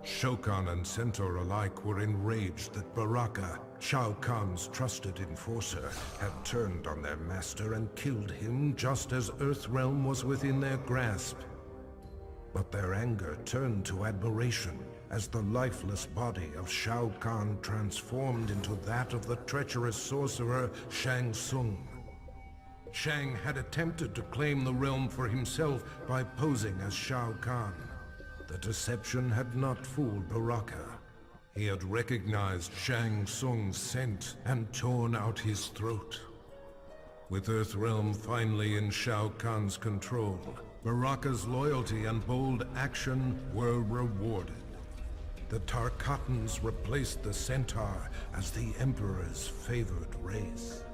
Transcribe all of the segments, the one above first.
Shao Kahn and Centaur alike were enraged that Baraka, Shao Kahn's trusted enforcer, had turned on their master and killed him just as Earthrealm was within their grasp. But their anger turned to admiration as the lifeless body of Shao Kahn transformed into that of the treacherous sorcerer Shang Tsung. Shang had attempted to claim the realm for himself by posing as Shao Kahn. The deception had not fooled Baraka. He had recognized Shang Tsung's scent and torn out his throat. With Earthrealm finally in Shao Kahn's control, Baraka's loyalty and bold action were rewarded. The Tarkatans replaced the Centaur as the Emperor's favored race.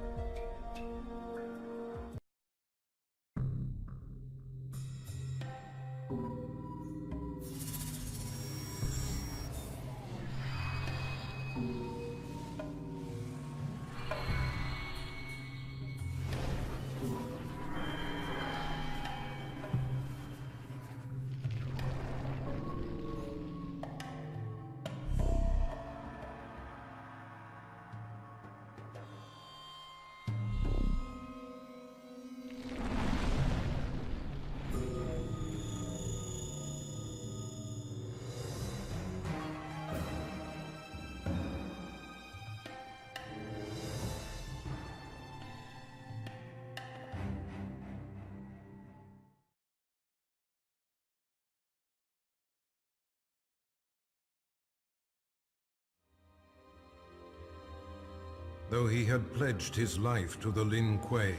Though he had pledged his life to the Lin Kuei,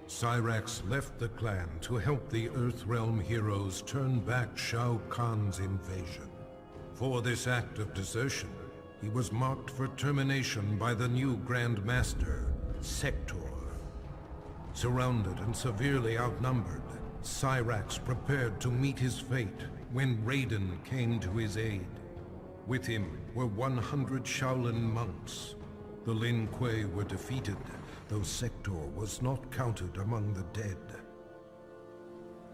Cyrax left the clan to help the Earthrealm heroes turn back Shao Kahn's invasion. For this act of desertion, he was marked for termination by the new Grand Master, Sektor. Surrounded and severely outnumbered, Cyrax prepared to meet his fate when Raiden came to his aid. With him were 100 Shaolin monks. The Lin Kuei were defeated, though Sektor was not counted among the dead.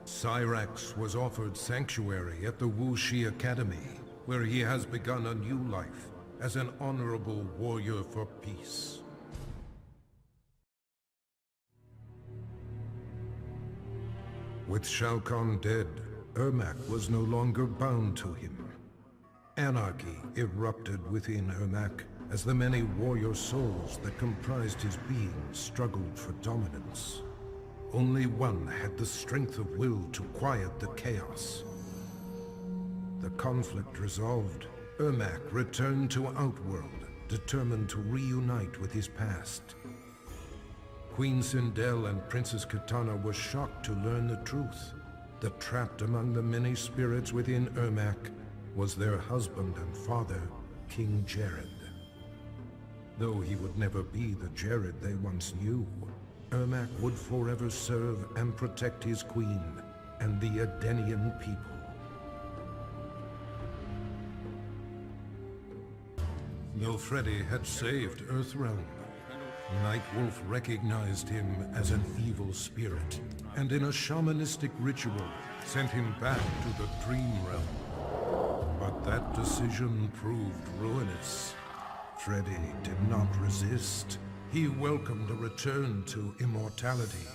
Cyrax was offered sanctuary at the Wuxi Academy, where he has begun a new life as an honorable warrior for peace. With Shao Kahn dead, Ermac was no longer bound to him. Anarchy erupted within Ermac as the many warrior souls that comprised his being struggled for dominance. Only one had the strength of will to quiet the chaos. The conflict resolved, Ermac returned to Outworld, determined to reunite with his past. Queen Sindel and Princess Kitana were shocked to learn the truth, that trapped among the many spirits within Ermac was their husband and father, King Jade. Though he would never be the Jade they once knew, Ermac would forever serve and protect his queen and the Edenian people. Though Freddy had saved Earthrealm, Nightwolf recognized him as an evil spirit, and in a shamanistic ritual, sent him back to the Dream Realm. But that decision proved ruinous. Freddy did not resist. He welcomed a return to immortality.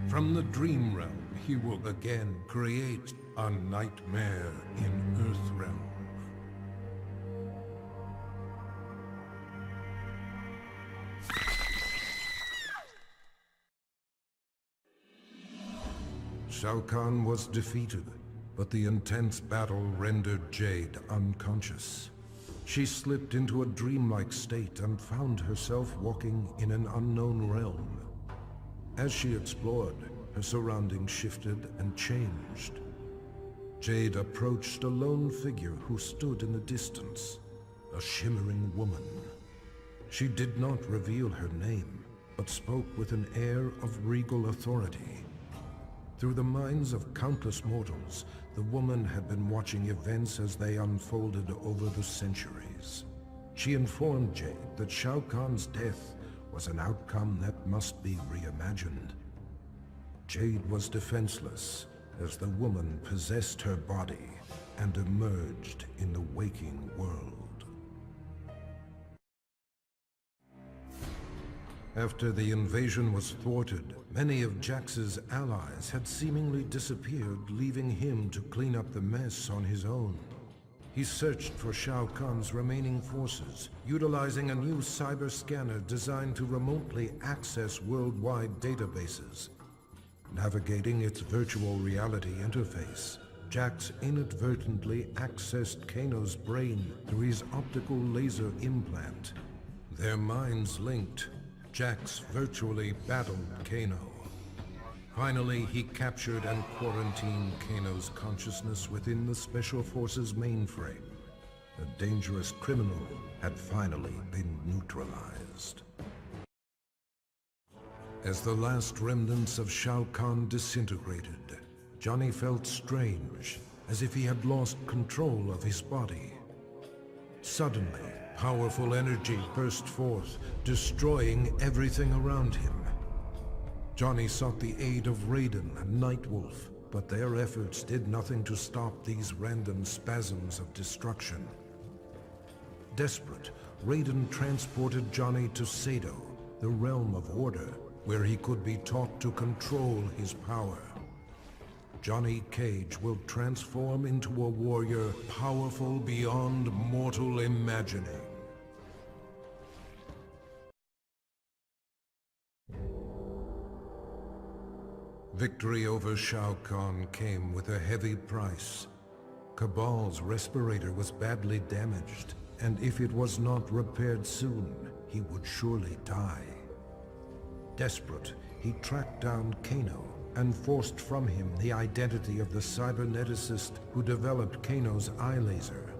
From the Dream Realm, he will again create a nightmare in Earthrealm. Shao Kahn was defeated, but the intense battle rendered Jade unconscious. She slipped into a dreamlike state and found herself walking in an unknown realm. As she explored, her surroundings shifted and changed. Jade approached a lone figure who stood in the distance, a shimmering woman. She did not reveal her name, but spoke with an air of regal authority. Through the minds of countless mortals, the woman had been watching events as they unfolded over the centuries. She informed Jade that Shao Kahn's death was an outcome that must be reimagined. Jade was defenseless, as the woman possessed her body and emerged in the waking world. After the invasion was thwarted, many of Jax's allies had seemingly disappeared, leaving him to clean up the mess on his own. He searched for Shao Kahn's remaining forces, utilizing a new cyber scanner designed to remotely access worldwide databases. Navigating its virtual reality interface, Jax inadvertently accessed Kano's brain through his optical laser implant. Their minds linked, Jax virtually battled Kano. Finally, he captured and quarantined Kano's consciousness within the Special Forces mainframe. The dangerous criminal had finally been neutralized. As the last remnants of Shao Kahn disintegrated, Johnny felt strange, as if he had lost control of his body. Suddenly, powerful energy burst forth, destroying everything around him. Johnny sought the aid of Raiden and Nightwolf, but their efforts did nothing to stop these random spasms of destruction. Desperate, Raiden transported Johnny to Sado, the realm of order, where he could be taught to control his power. Johnny Cage will transform into a warrior powerful beyond mortal imagining. Victory over Shao Kahn came with a heavy price. Kabal's respirator was badly damaged, and if it was not repaired soon, he would surely die. Desperate, he tracked down Kano and forced from him the identity of the cyberneticist who developed Kano's eye laser.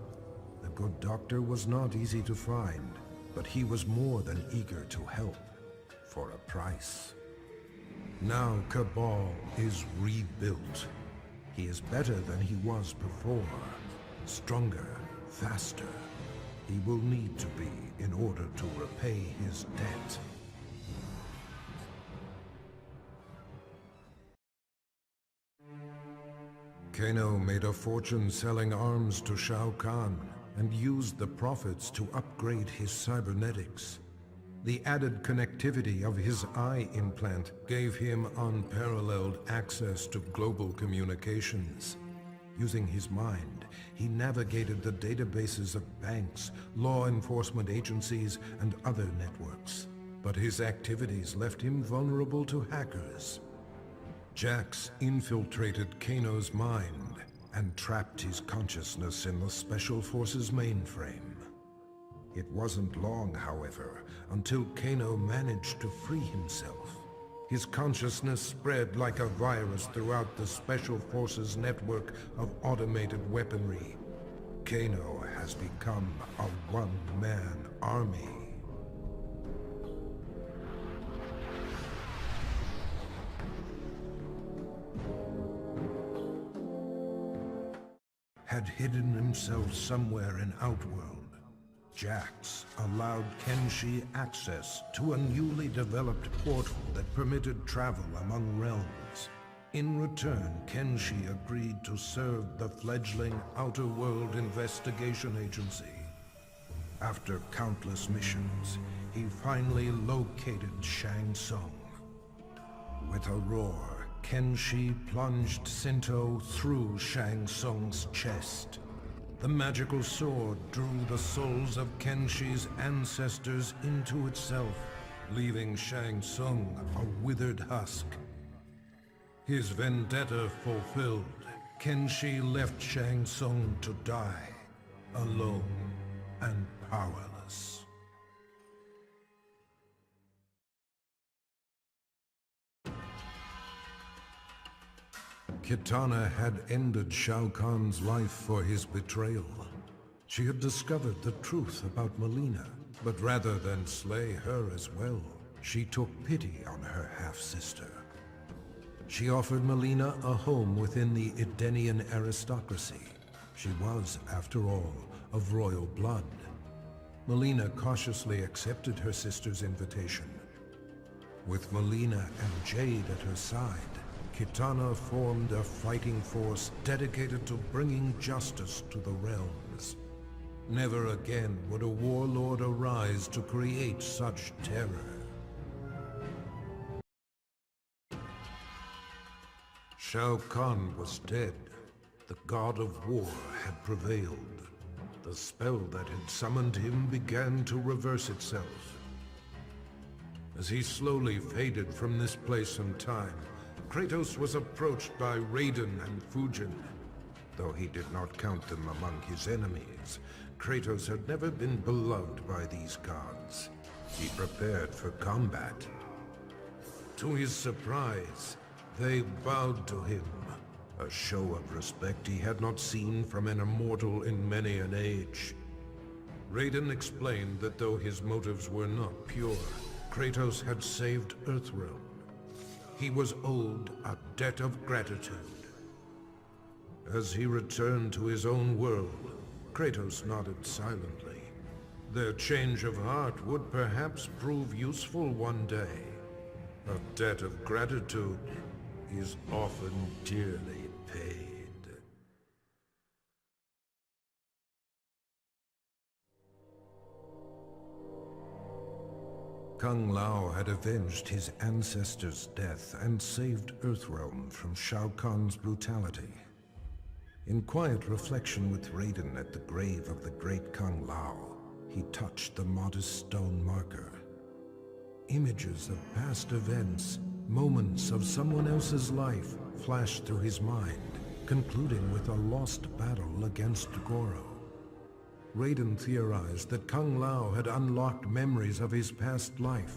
The good doctor was not easy to find, but he was more than eager to help, for a price. Now Kabal is rebuilt. He is better than he was before, stronger, faster. He will need to be in order to repay his debt. Kano made a fortune selling arms to Shao Kahn and used the profits to upgrade his cybernetics. The added connectivity of his eye implant gave him unparalleled access to global communications. Using his mind, he navigated the databases of banks, law enforcement agencies, and other networks. But his activities left him vulnerable to hackers. Jax infiltrated Kano's mind and trapped his consciousness in the Special Forces mainframe. It wasn't long, however, until Kano managed to free himself. His consciousness spread like a virus throughout the Special Forces network of automated weaponry. Kano has become a one-man army. Had hidden himself somewhere in Outworld. Jax allowed Kenshi access to a newly developed portal that permitted travel among realms. In return, Kenshi agreed to serve the fledgling Outer World Investigation Agency. After countless missions, he finally located Shang Tsung. With a roar, Kenshi plunged Sinto through Shang Tsung's chest. The magical sword drew the souls of Kenshi's ancestors into itself, leaving Shang Tsung a withered husk. His vendetta fulfilled, Kenshi left Shang Tsung to die, alone and powerless. Kitana had ended Shao Kahn's life for his betrayal. She had discovered the truth about Mileena, but rather than slay her as well, she took pity on her half-sister. She offered Mileena a home within the Edenian aristocracy. She was, after all, of royal blood. Mileena cautiously accepted her sister's invitation. With Mileena and Jade at her side, Kitana formed a fighting force dedicated to bringing justice to the realms. Never again would a warlord arise to create such terror. Shao Kahn was dead. The god of war had prevailed. The spell that had summoned him began to reverse itself. As he slowly faded from this place and time, Kratos was approached by Raiden and Fujin. Though he did not count them among his enemies, Kratos had never been beloved by these gods. He prepared for combat. To his surprise, they bowed to him, a show of respect he had not seen from an immortal in many an age. Raiden explained that though his motives were not pure, Kratos had saved Earthrealm. He was owed a debt of gratitude. As he returned to his own world, Kratos nodded silently. Their change of heart would perhaps prove useful one day. A debt of gratitude is often dearly paid. Kung Lao had avenged his ancestor's death and saved Earthrealm from Shao Kahn's brutality. In quiet reflection with Raiden at the grave of the great Kung Lao, he touched the modest stone marker. Images of past events, moments of someone else's life flashed through his mind, concluding with a lost battle against Goro. Raiden theorized that Kung Lao had unlocked memories of his past life.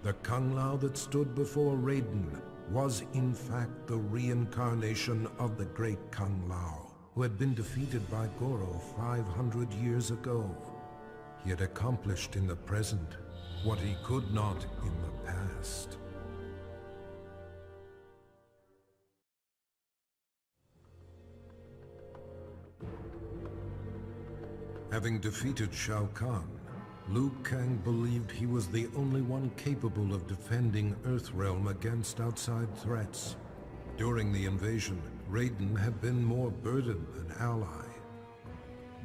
The Kung Lao that stood before Raiden was in fact the reincarnation of the great Kung Lao, who had been defeated by Goro 500 years ago. He had accomplished in the present what he could not in the past. Having defeated Shao Kahn, Liu Kang believed he was the only one capable of defending Earthrealm against outside threats. During the invasion, Raiden had been more burden than ally.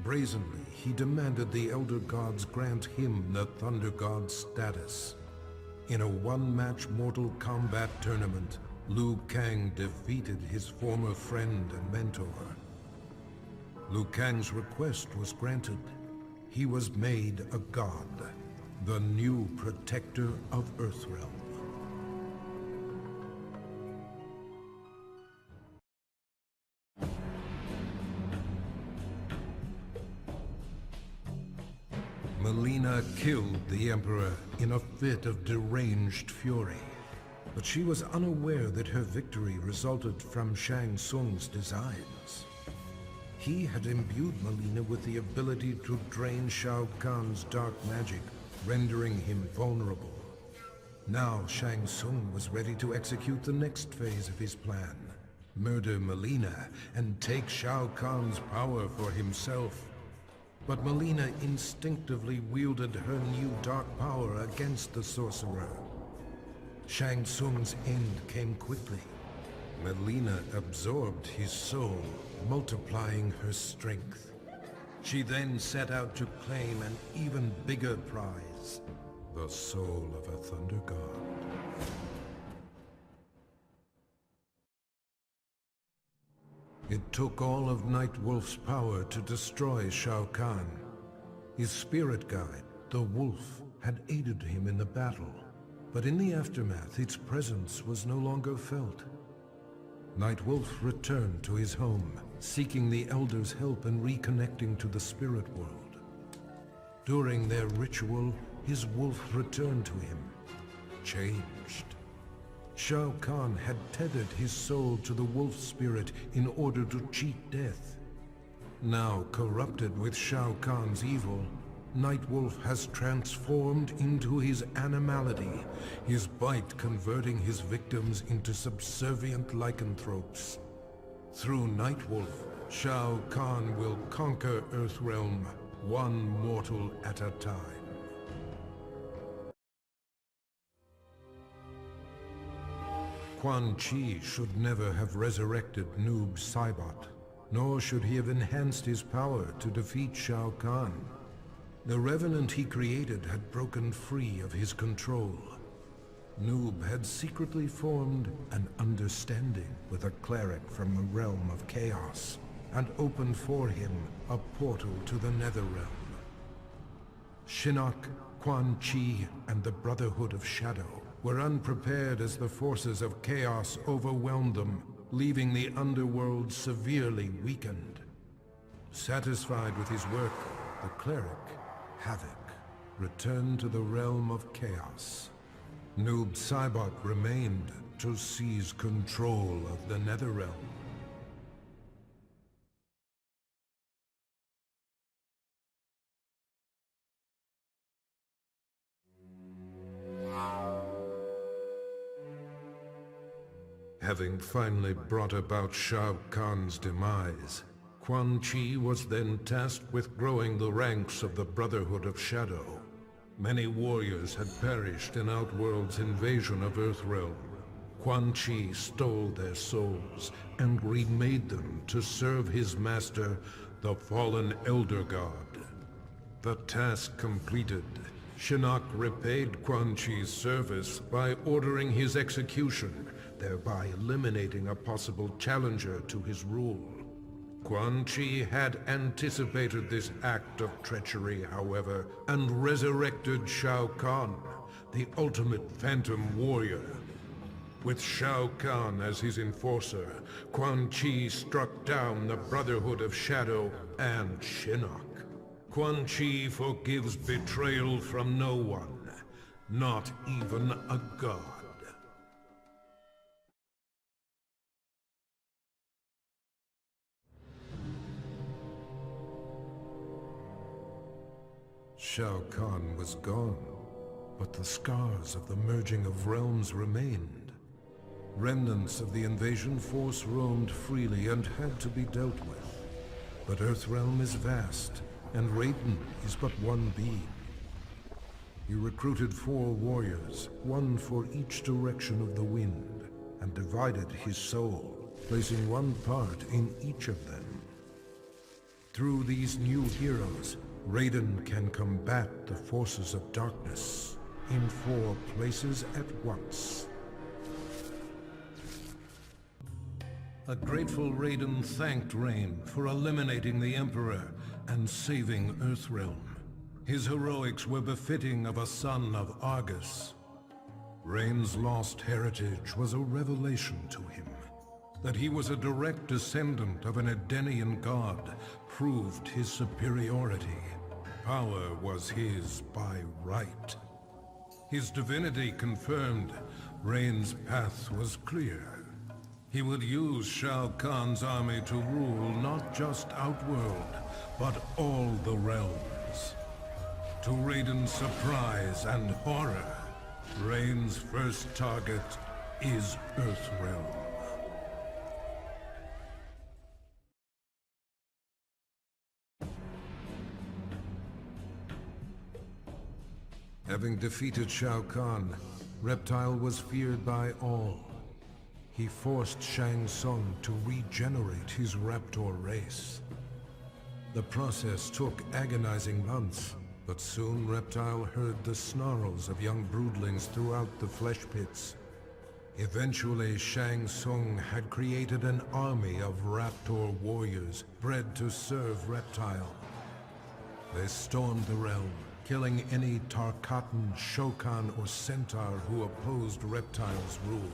Brazenly, he demanded the Elder Gods grant him the Thunder God status. In a one-match Mortal Kombat tournament, Liu Kang defeated his former friend and mentor. Liu Kang's request was granted. He was made a god, the new protector of Earthrealm. Mileena killed the Emperor in a fit of deranged fury, but she was unaware that her victory resulted from Shang Tsung's designs. He had imbued Mileena with the ability to drain Shao Kahn's dark magic, rendering him vulnerable. Now Shang Tsung was ready to execute the next phase of his plan, murder Mileena and take Shao Kahn's power for himself. But Mileena instinctively wielded her new dark power against the sorcerer. Shang Tsung's end came quickly. Mileena absorbed his soul, multiplying her strength. She then set out to claim an even bigger prize, the soul of a Thunder God. It took all of Nightwolf's power to destroy Shao Kahn. His spirit guide, the wolf, had aided him in the battle, but in the aftermath its presence was no longer felt. Nightwolf returned to his home, seeking the Elder's help in reconnecting to the spirit world. During their ritual, his wolf returned to him, changed. Shao Kahn had tethered his soul to the wolf spirit in order to cheat death. Now corrupted with Shao Kahn's evil, Nightwolf has transformed into his animality, his bite converting his victims into subservient lycanthropes. Through Nightwolf, Shao Kahn will conquer Earthrealm, one mortal at a time. Quan Chi should never have resurrected Noob Saibot, nor should he have enhanced his power to defeat Shao Kahn. The Revenant he created had broken free of his control. Noob had secretly formed an understanding with a cleric from the realm of chaos, and opened for him a portal to the Netherrealm. Shinnok, Quan Chi, and the Brotherhood of Shadow were unprepared as the forces of chaos overwhelmed them, leaving the underworld severely weakened. Satisfied with his work, the cleric, Havoc, returned to the realm of chaos. Noob Saibot remained to seize control of the Netherrealm. Having finally brought about Shao Kahn's demise, Quan Chi was then tasked with growing the ranks of the Brotherhood of Shadow. Many warriors had perished in Outworld's invasion of Earthrealm. Quan Chi stole their souls and remade them to serve his master, the fallen Elder God. The task completed, Shinnok repaid Quan Chi's service by ordering his execution, thereby eliminating a possible challenger to his rule. Quan Chi had anticipated this act of treachery, however, and resurrected Shao Kahn, the ultimate phantom warrior. With Shao Kahn as his enforcer, Quan Chi struck down the Brotherhood of Shadow and Shinnok. Quan Chi forgives betrayal from no one, not even a god. Shao Kahn was gone, but the scars of the merging of realms remained. Remnants of the invasion force roamed freely and had to be dealt with. But Earthrealm is vast, and Raiden is but one being. He recruited 4 warriors, one for each direction of the wind, and divided his soul, placing one part in each of them. Through these new heroes, Raiden can combat the forces of darkness in 4 places at once. A grateful Raiden thanked Rain for eliminating the Emperor and saving Earthrealm. His heroics were befitting of a son of Argus. Rain's lost heritage was a revelation to him. That he was a direct descendant of an Edenian god proved his superiority. Power was his by right. His divinity confirmed, Rain's path was clear. He would use Shao Kahn's army to rule not just Outworld, but all the realms. To Raiden's surprise and horror, Rain's first target is Earthrealm. Having defeated Shao Kahn, Reptile was feared by all. He forced Shang Tsung to regenerate his Raptor race. The process took agonizing months, but soon Reptile heard the snarls of young broodlings throughout the flesh pits. Eventually, Shang Tsung had created an army of Raptor warriors bred to serve Reptile. They stormed the realm, killing any Tarkatan, Shokan, or Centaur who opposed Reptile's rule.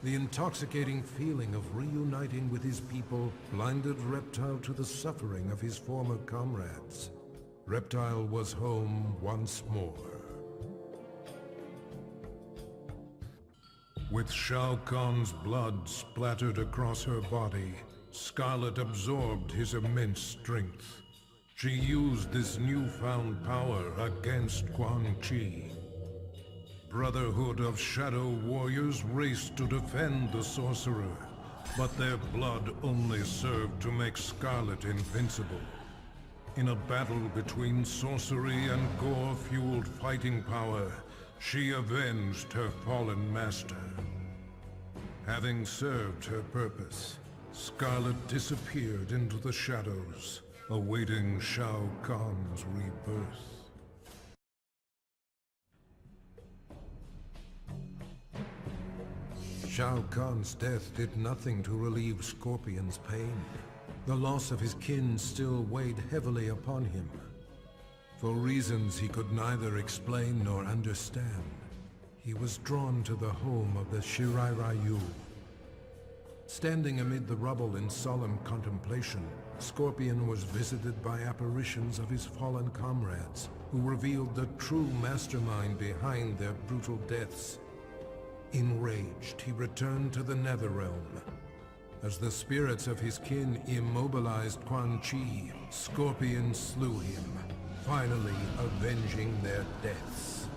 The intoxicating feeling of reuniting with his people blinded Reptile to the suffering of his former comrades. Reptile was home once more. With Shao Kahn's blood splattered across her body, Skarlet absorbed his immense strength. She used this newfound power against Quan Chi. Brotherhood of Shadow warriors raced to defend the sorcerer, but their blood only served to make Skarlet invincible. In a battle between sorcery and gore-fueled fighting power, she avenged her fallen master. Having served her purpose, Skarlet disappeared into the shadows, awaiting Shao Kahn's rebirth. Shao Kahn's death did nothing to relieve Scorpion's pain. The loss of his kin still weighed heavily upon him. For reasons he could neither explain nor understand, he was drawn to the home of the Shirai Ryu. Standing amid the rubble in solemn contemplation, Scorpion was visited by apparitions of his fallen comrades, who revealed the true mastermind behind their brutal deaths. Enraged, he returned to the Netherrealm. As the spirits of his kin immobilized Quan Chi, Scorpion slew him, finally avenging their deaths.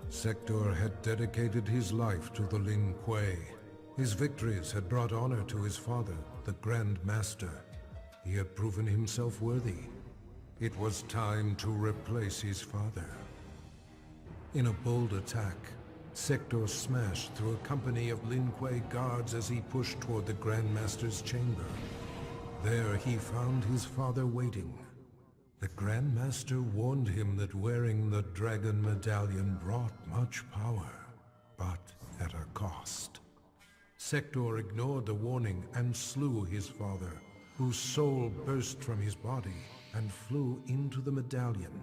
Sektor had dedicated his life to the Lin Kuei. His victories had brought honor to his father, the Grand Master. He had proven himself worthy. It was time to replace his father. In a bold attack, Sektor smashed through a company of Lin Kuei guards as he pushed toward the Grand Master's chamber. There he found his father waiting. The Grand Master warned him that wearing the Dragon Medallion brought much power, but at a cost. Sektor ignored the warning and slew his father, whose soul burst from his body and flew into the medallion.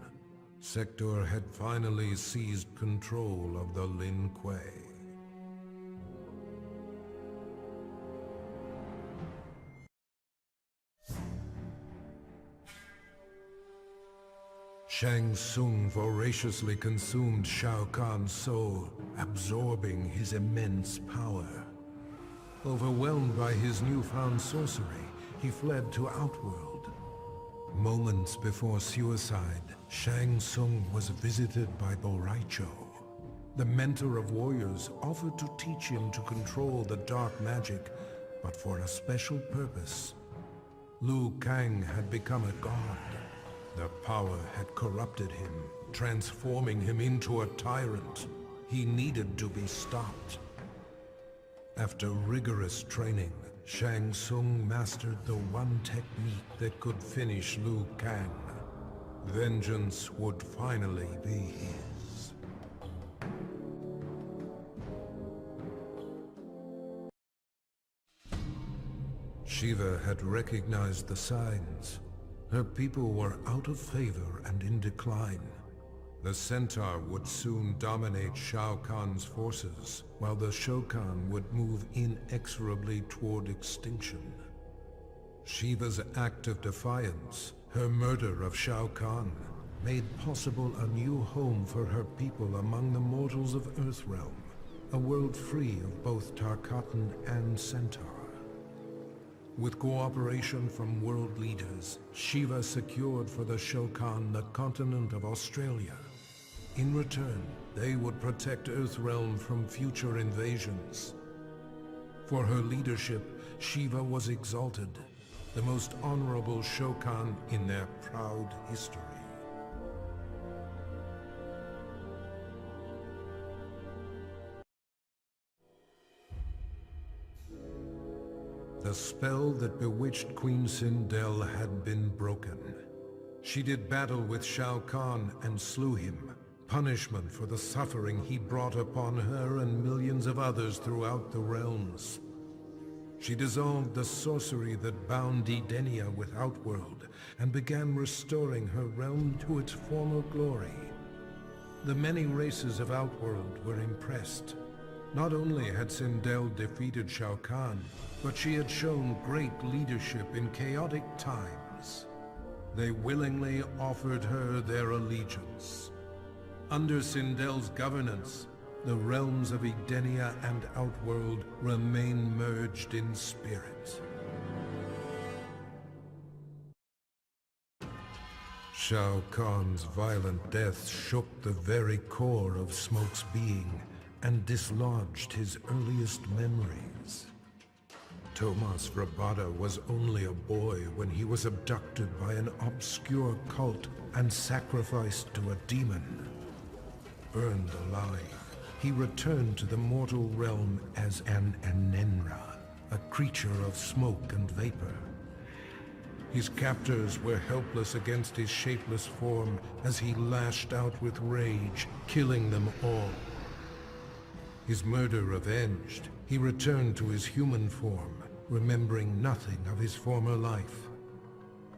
Sektor had finally seized control of the Lin Kuei. Shang Tsung voraciously consumed Shao Kahn's soul, absorbing his immense power. Overwhelmed by his newfound sorcery, he fled to Outworld. Moments before suicide, Shang Tsung was visited by Boraicho. The mentor of warriors offered to teach him to control the dark magic, but for a special purpose. Liu Kang had become a god. The power had corrupted him, transforming him into a tyrant. He needed to be stopped. After rigorous training, Shang Tsung mastered the one technique that could finish Liu Kang. Vengeance would finally be his. Sheeva had recognized the signs. Her people were out of favor and in decline. The Centaur would soon dominate Shao Kahn's forces, while the Shokan would move inexorably toward extinction. Sheeva's act of defiance, her murder of Shao Kahn, made possible a new home for her people among the mortals of Earthrealm, a world free of both Tarkatan and Centaur. With cooperation from world leaders, Sheeva secured for the Shokan the continent of Australia. In return, they would protect Earthrealm from future invasions. For her leadership, Sheeva was exalted, the most honorable Shokan in their proud history. The spell that bewitched Queen Sindel had been broken. She did battle with Shao Kahn and slew him, punishment for the suffering he brought upon her and millions of others throughout the realms. She dissolved the sorcery that bound Edenia with Outworld and began restoring her realm to its former glory. The many races of Outworld were impressed. Not only had Sindel defeated Shao Kahn, but she had shown great leadership in chaotic times. They willingly offered her their allegiance. Under Sindel's governance, the realms of Edenia and Outworld remain merged in spirit. Shao Kahn's violent death shook the very core of Smoke's being and dislodged his earliest memories. Tomas Rabada was only a boy when he was abducted by an obscure cult and sacrificed to a demon. Burned alive, he returned to the mortal realm as an Anenra, a creature of smoke and vapor. His captors were helpless against his shapeless form as he lashed out with rage, killing them all. His murder avenged, he returned to his human form, remembering nothing of his former life.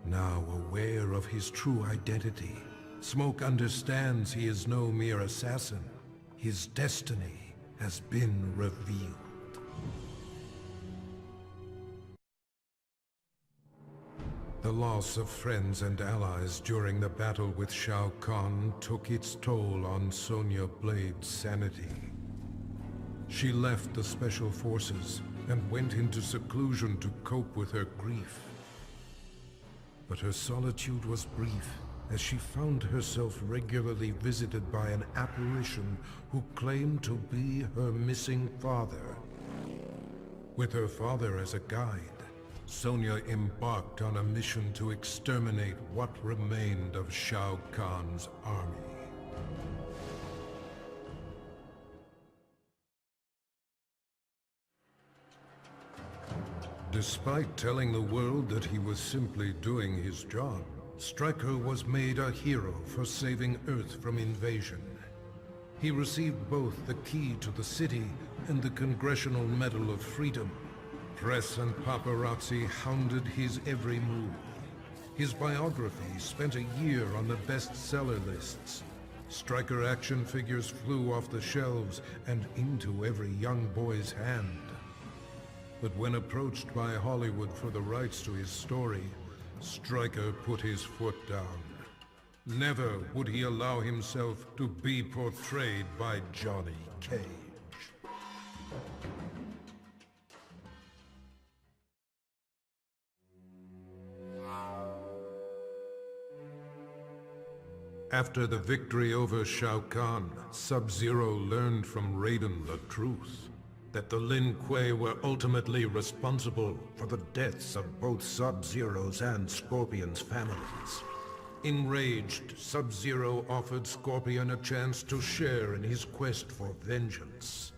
Now aware of his true identity, Smoke understands he is no mere assassin. His destiny has been revealed. The loss of friends and allies during the battle with Shao Kahn took its toll on Sonya Blade's sanity. She left the Special Forces and went into seclusion to cope with her grief. But her solitude was brief, as she found herself regularly visited by an apparition who claimed to be her missing father. With her father as a guide, Sonya embarked on a mission to exterminate what remained of Shao Kahn's army. Despite telling the world that he was simply doing his job, Stryker was made a hero for saving Earth from invasion. He received both the key to the city and the Congressional Medal of Freedom. Press and paparazzi hounded his every move. His biography spent a year on the bestseller lists. Stryker action figures flew off the shelves and into every young boy's hand. But when approached by Hollywood for the rights to his story, Stryker put his foot down. Never would he allow himself to be portrayed by Johnny Cage. After the victory over Shao Kahn, Sub-Zero learned from Raiden the truth, that the Lin Kuei were ultimately responsible for the deaths of both Sub-Zero's and Scorpion's families. Enraged, Sub-Zero offered Scorpion a chance to share in his quest for vengeance.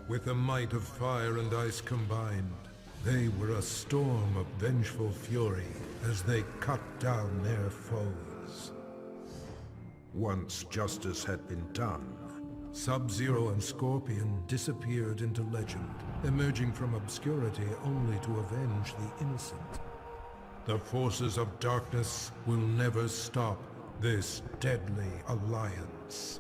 With the might of fire and ice combined, they were a storm of vengeful fury as they cut down their foes. Once justice had been done, Sub-Zero and Scorpion disappeared into legend, emerging from obscurity only to avenge the innocent. The forces of darkness will never stop this deadly alliance.